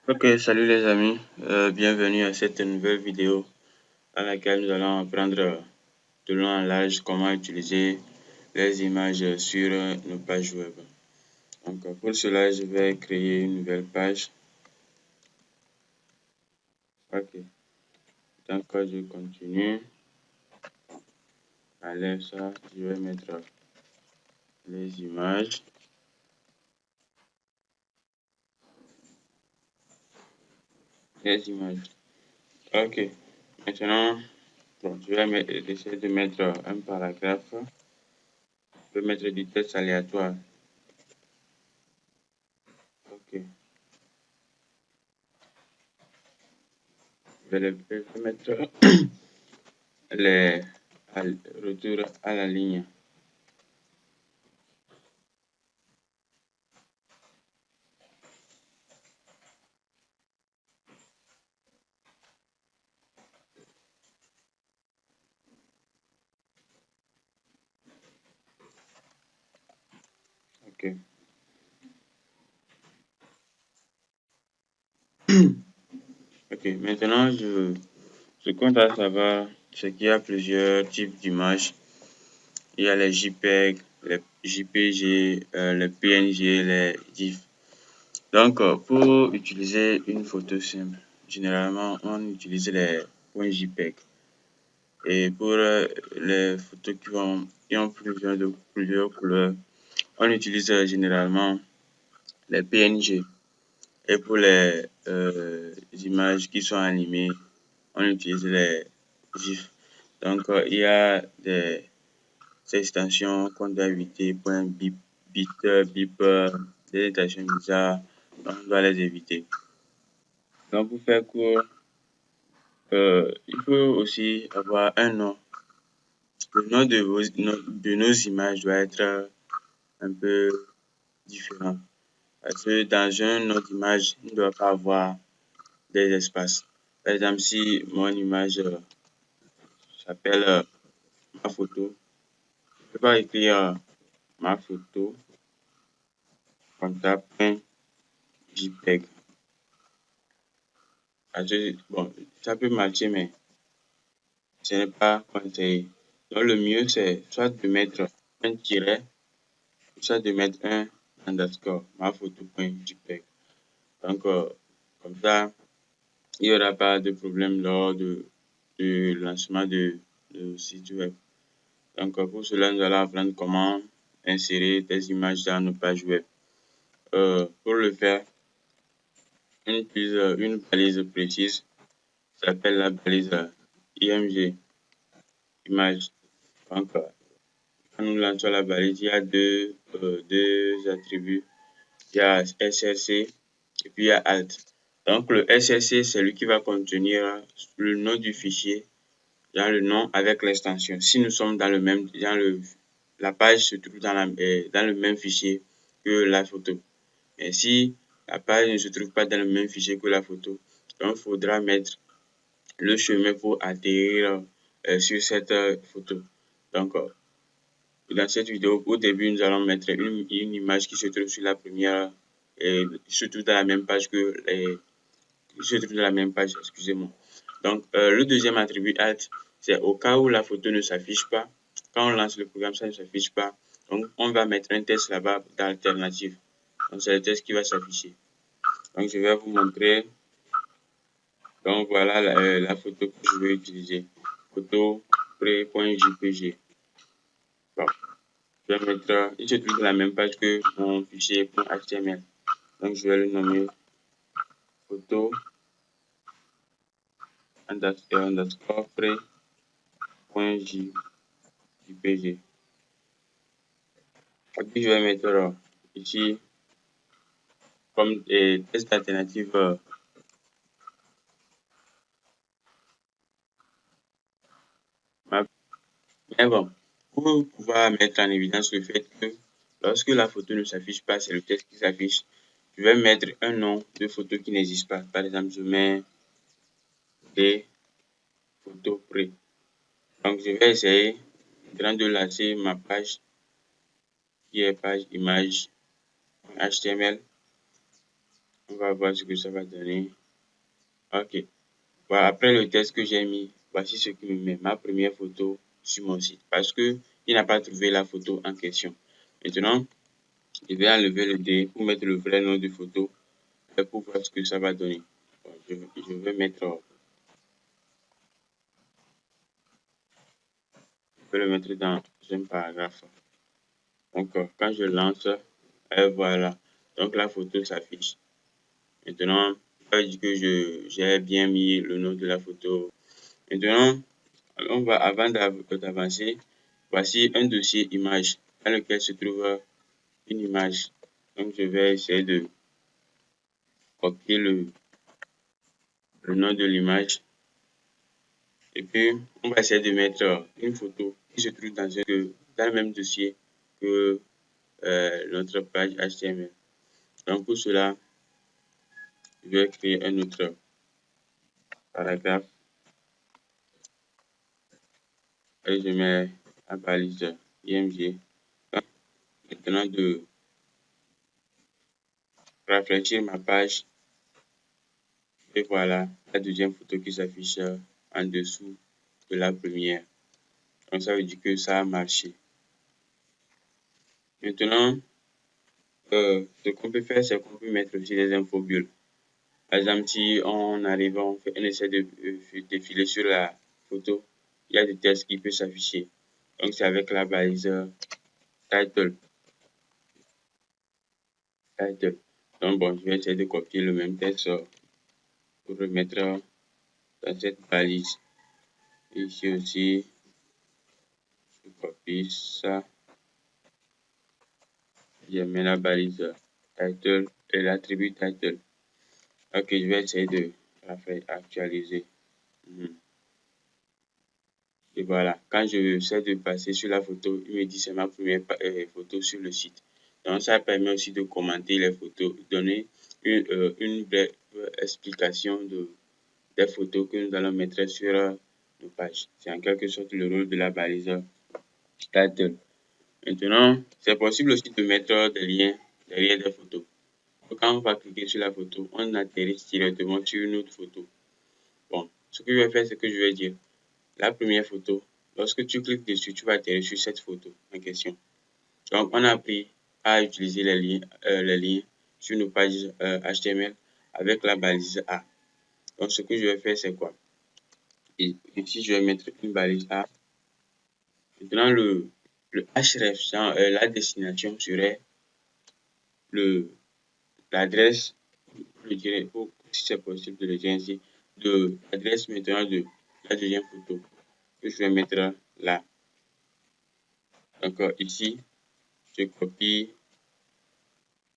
Ok, salut les amis, bienvenue à cette nouvelle vidéo dans laquelle nous allons apprendre de long en large comment utiliser les images sur nos pages web. Donc pour cela, je vais créer une nouvelle page. Ok, donc je continue. Allez, ça, je vais mettre les images. Ok, maintenant, je vais essayer de mettre un paragraphe. Je vais mettre du texte aléatoire. Ok. Je vais mettre les retours à la ligne. Ok. Ok. Maintenant, je compte à savoir ce qu'il y a plusieurs types d'images. Il y a les JPEG, les JPG, les PNG, les GIF. Donc, pour utiliser une photo simple, généralement, on utilise les .jpeg. Et pour les photos qui ont plusieurs couleurs, on utilise généralement les PNG. Et pour les images qui sont animées, on utilise les GIF. Donc, il y a des extensions qu'on doit éviter, .bip, bit, bip, des extensions bizarres, donc on doit les éviter. Donc, pour faire court, il faut aussi avoir un nom. Le nom de nos images doit être un peu différent. Parce que dans un nom d'image, il ne doit pas avoir des espaces. Par exemple, si mon image s'appelle ma photo, je peux pas écrire ma photo contact.jpg. Parce que, bon, ça peut marcher, mais ce n'est pas conseillé. Donc, le mieux, c'est soit de mettre un tiret, soit de mettre un underscore, ma photo.jpg. Donc, comme ça, il n'y aura pas de problème lors du lancement de site web. Donc, pour cela, nous allons apprendre comment insérer des images dans nos pages web. Pour le faire, on utilise une balise précise, ça s'appelle la balise IMG, image. Donc, quand nous lançons la balise, il y a deux attributs. Il y a SRC et puis il y a Alt. Donc, le SRC, c'est lui qui va contenir le nom du fichier, dans le nom avec l'extension. Si nous sommes dans le même, la page se trouve dans le même fichier que la photo. Mais si la page ne se trouve pas dans le même fichier que la photo, donc il faudra mettre le chemin pour atterrir sur cette photo. Donc, dans cette vidéo, au début, nous allons mettre une image qui se trouve sur la première, et se trouve dans la même page excusez-moi. Donc, le deuxième attribut Alt, c'est au cas où la photo ne s'affiche pas. Quand on lance le programme, ça ne s'affiche pas. Donc, on va mettre un test là-bas d'alternative. Donc, c'est le test qui va s'afficher. Donc, je vais vous montrer. Donc, voilà la photo que je vais utiliser. Photo pré.jpg. Bon, je vais mettre, il se trouve dans la même page que mon fichier .html. Donc, je vais le nommer photo underscore pré.jpg. Et puis, je vais mettre ici comme test alternative. Mais bon, pour pouvoir mettre en évidence le fait que lorsque la photo ne s'affiche pas, c'est le test qui s'affiche, je vais mettre un nom de photo qui n'existe pas. Par exemple, je mets des photos pré. Donc, je vais essayer de lancer ma page qui est page image HTML. On va voir ce que ça va donner. Ok. Voilà, après le test que j'ai mis, voici ce qui me met ma première photo sur mon site. Parce que il n'a pas trouvé la photo en question. Maintenant, je vais enlever le D pour mettre le vrai nom de photo et pour voir ce que ça va donner. Bon, je vais le mettre dans un paragraphe. Donc, quand je lance, voilà. Donc, la photo s'affiche. Maintenant, ça veut dire que j'ai bien mis le nom de la photo. Maintenant, avant d'avancer, voici un dossier image dans lequel se trouve une image. Donc, je vais essayer de copier le nom de l'image. Et puis, on va essayer de mettre une photo qui se trouve dans le même dossier que notre page HTML. Donc, pour cela, je vais créer un autre paragraphe et je mets la balise IMG. Maintenant, de rafraîchir ma page. Et voilà la deuxième photo qui s'affiche en dessous de la première. Donc, ça veut dire que ça a marché. Maintenant, ce qu'on peut faire, c'est qu'on peut mettre aussi des infobulles. Par exemple, si on arrive, on essaie de défiler sur la photo, il y a des textes qui peuvent s'afficher. Donc, c'est avec la balise title. Donc, bon, je vais essayer de copier le même texte pour le mettre dans cette balise. Ici aussi, je copie ça. Je mets la balise title et l'attribut title. Ok, je vais essayer de la faire actualiser. Et voilà, quand je essaie de passer sur la photo, il me dit c'est ma première photo sur le site. Donc ça permet aussi de commenter les photos, donner une brève explication des photos que nous allons mettre sur nos pages. C'est en quelque sorte le rôle de la balise title. Maintenant, c'est possible aussi de mettre des liens derrière des photos. Donc, quand on va cliquer sur la photo, on atterrit directement sur une autre photo. Bon, ce que je vais faire, c'est que je vais dire la première photo. Lorsque tu cliques dessus, tu vas atterrir sur cette photo en question. Donc, on a appris à utiliser les liens sur nos pages HTML avec la balise A. Donc, ce que je vais faire, c'est quoi? Et ici, je vais mettre une balise A. Maintenant, le href, la destination serait l'adresse, je dirais, si c'est possible de le dire ainsi, de l'adresse maintenant de la deuxième photo que je vais mettre là. Donc, ici, je copie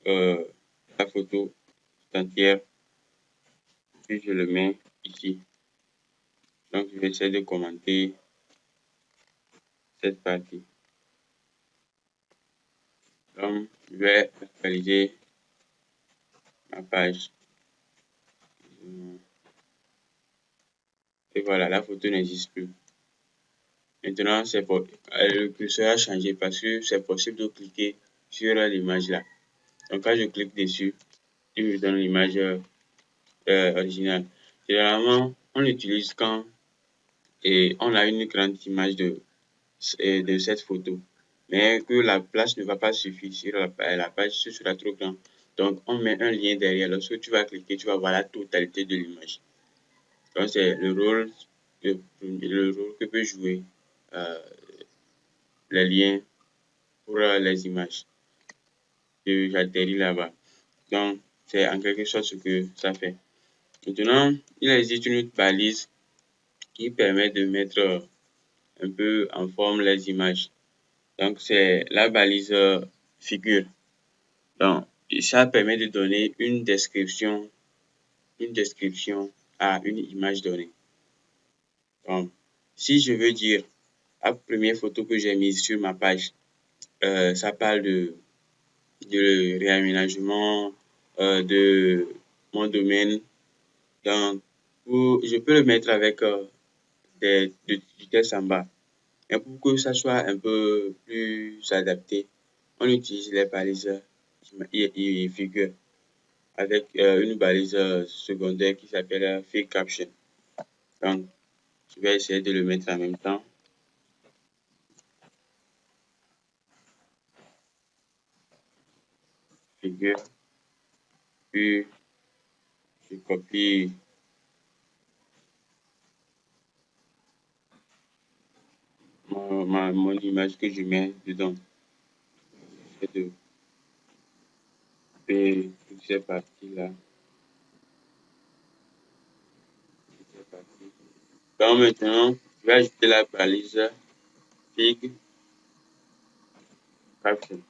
la photo entière, puis je le mets ici. Donc, je vais essayer de commenter cette partie. Donc, je vais actualiser ma page. Et voilà, la photo n'existe plus. Maintenant, le curseur a changé parce que c'est possible de cliquer sur l'image là. Donc, quand je clique dessus, il me donne l'image originale. Généralement, on l'utilise quand on a une grande image de cette photo, mais que la place ne va pas suffire sur la page, ce sera trop grand. Donc, on met un lien derrière. Lorsque tu vas cliquer, tu vas voir la totalité de l'image. Donc, c'est le rôle que peut jouer euh, les liens pour les images. J'atterris là-bas. Donc, c'est en quelque sorte ce que ça fait. Maintenant, il existe une autre balise qui permet de mettre un peu en forme les images. Donc, c'est la balise figure. Donc, ça permet de donner une description à une image donnée. Donc, si je veux dire la première photo que j'ai mise sur ma page, ça parle de réaménagement de mon domaine. Donc, je peux le mettre avec du texte en bas. Et pour que ça soit un peu plus adapté, on utilise les balises figures. avec une balise secondaire qui s'appelle Fake Caption. Donc, je vais essayer de le mettre en même temps. Figure, puis je copie mon image que je mets dedans. J'essaie de couper toutes ces parties-là. Donc maintenant, je vais ajouter la balise Fig Caption.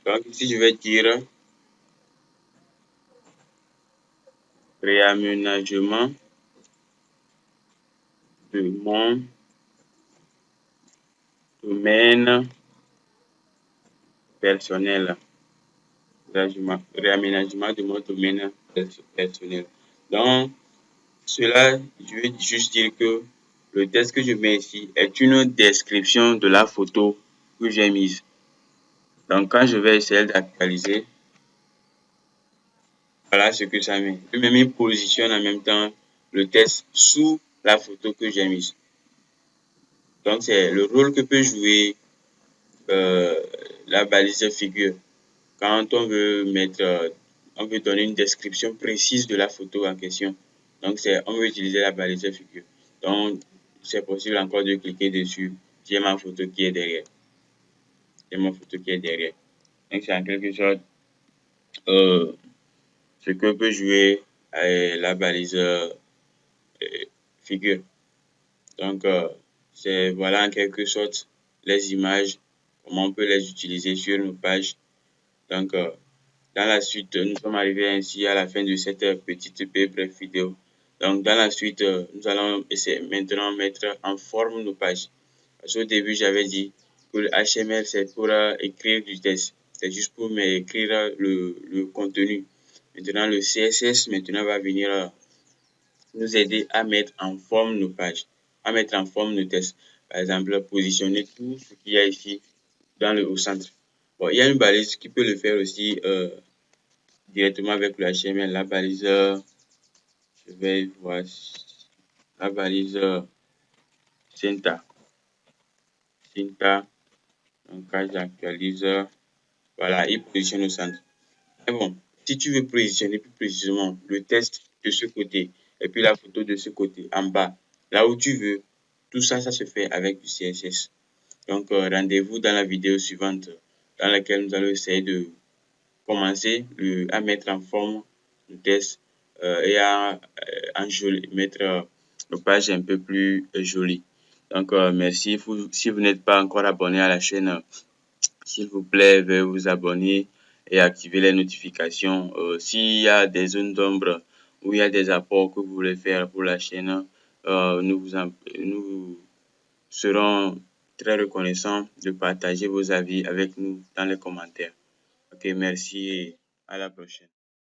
Donc ici, je vais dire réaménagement de mon domaine personnel. Réaménagement de mon domaine personnel. Donc, cela, je vais juste dire que le texte que je mets ici est une description de la photo que j'ai mise. Donc, quand je vais essayer d'actualiser, voilà ce que ça met. Je me positionne en même temps le texte sous la photo que j'ai mise. Donc, c'est le rôle que peut jouer la balise figure. Quand on veut mettre, on veut donner une description précise de la photo en question. Donc, on veut utiliser la balise figure. Donc, c'est possible encore de cliquer dessus. J'ai ma photo qui est derrière. J'ai ma photo qui est derrière. Donc, c'est en quelque sorte ce que peut jouer la balise figure. Donc, c'est voilà en quelque sorte les images, comment on peut les utiliser sur nos pages. Donc, dans la suite, nous sommes arrivés ainsi à la fin de cette petite brève vidéo. Donc, dans la suite, nous allons essayer maintenant mettre en forme nos pages. Parce qu'au début, j'avais dit que le HTML, c'est pour écrire du texte. C'est juste pour m'écrire le contenu. Maintenant, le CSS, maintenant, va venir nous aider à mettre en forme nos pages, à mettre en forme nos textes. Par exemple, positionner tout ce qu'il y a ici au centre. Bon, il y a une balise qui peut le faire aussi directement avec le HTML. La balise, je vais voir la balise Syntax. Donc, quand j'actualise, voilà, il positionne au centre. Mais bon, si tu veux positionner plus précisément le texte de ce côté et puis la photo de ce côté en bas, là où tu veux, tout ça, ça se fait avec du CSS. Donc, rendez-vous dans la vidéo suivante dans laquelle nous allons essayer de commencer à mettre en forme le texte et à mettre nos pages un peu plus jolies. Donc, merci. Si vous n'êtes pas encore abonné à la chaîne, s'il vous plaît, veuillez vous abonner et activer les notifications. S'il y a des zones d'ombre ou il y a des apports que vous voulez faire pour la chaîne, nous serons très reconnaissants de partager vos avis avec nous dans les commentaires. Ok, merci et à la prochaine.